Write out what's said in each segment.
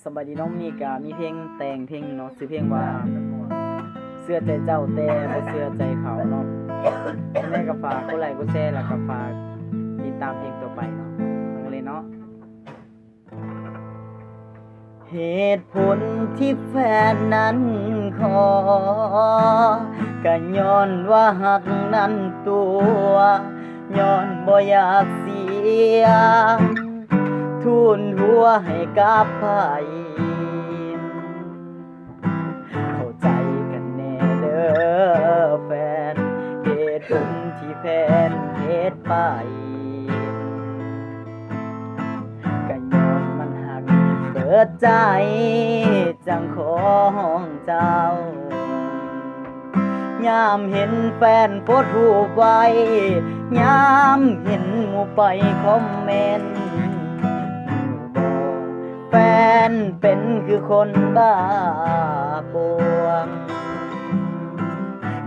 สบายดีน้องนี่ก็มีเพลงแต่งเพลงเนาะชื่อเพลงว่าเสื้อใจเจ้าแต่บ่เสื้อใจเขาเนาะแม่ก็ฝากกดไลค์กดแชร์แล้วก็ฝากติดตามเพลงต่อไปเนาะมาเลยเนาะเหตุผลที่แฟนนั้นขอก็ย้อนว่าหักนั้นตัวย้อนบ่อยากเสียทุนหัวให้กับไผเข้าใจกันแน่เด้อแฟนเหตุผลที่แฟนเฮ็ดไปก็ย้อนมันหักเปิดใจจังของเจ้ายามเห็นแฟนโพสต์รูปไว้ยามเห็นหมู่ไปคอมเมนต์แฟนเป็นคือคนบ้าปวง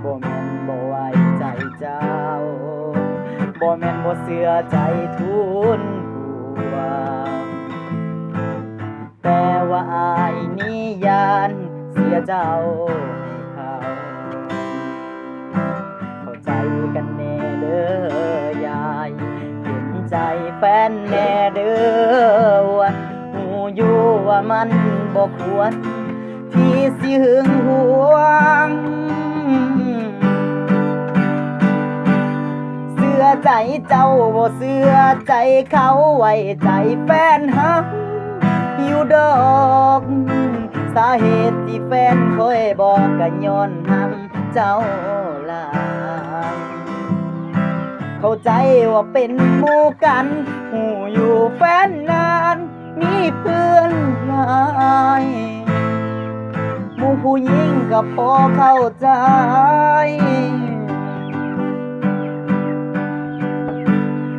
บ่แม่นบ่ไว้ใจเจ้าบ่แม่นบ่เชื่อใจทุนหัวแต่ว่าอายนี้ยานเสียเจ้าให้เขาเข้าใจกันแน่เด้อยายเห็นใจแฟนแน่เด้อวันหูอยู่ว่ามันบ่ควรที่สิหึงหวงเสื้อใจเจ้าบ่เสื้อใจเขาไว้ใจแฟนหักอยู่ดอกสาเหตุที่แฟนคอยบอกก็ย้อนหักเจ้าหลายเข้าใจว่าเป็นหมู่กันหูอยู่แฟนนานมีเพื่อนหลายหมู่ผู้หญิงก็พอเข้าใจ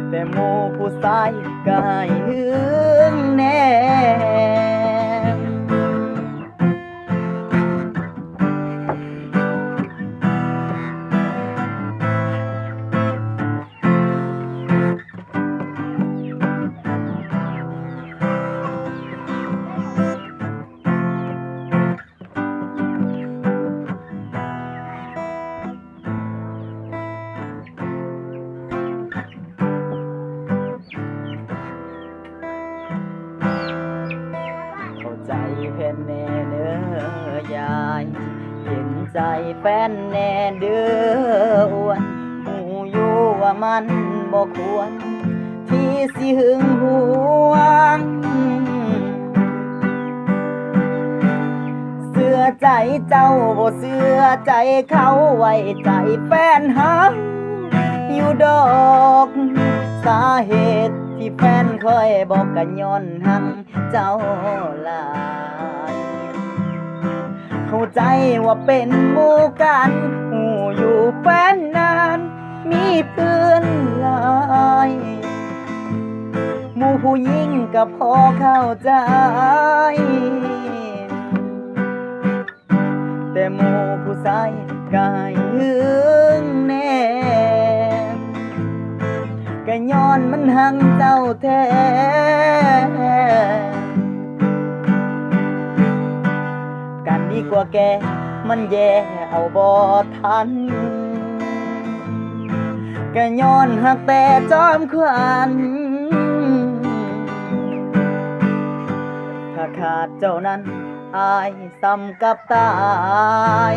แต่หมู่ผู้ชายก็ให้หึงแน่ใจแฟนแน่เด้อยายเห็นใจแฟนแน่เด้ออ้วนหูอยู่ว่ามันบ่ควรที่สิหึงหวงเสื้อใจเจ้าบ่เสื้อใจเขาไว้ใจแฟนหักอยู่ดอกสาเหตุที่แฟนคอยบอกก็ย้อนหักเจ้าหลายเข้าใจว่าเป็นหมู่กันหูอยู่แฟนนานมีเพื่อนหลายหมู่ผู้หญิงก็พอเข้าใจแต่หมู่ผู้ชายก็ให้หึงแน่ก็ย้อนมันหักเจ้าแท้กันดีกว่าแกมันแย่เอาบ่ทันก็ย้อนหักแต่จอมขวัญถ้าขาดเจ้านั้นอายซ้ำกับตาย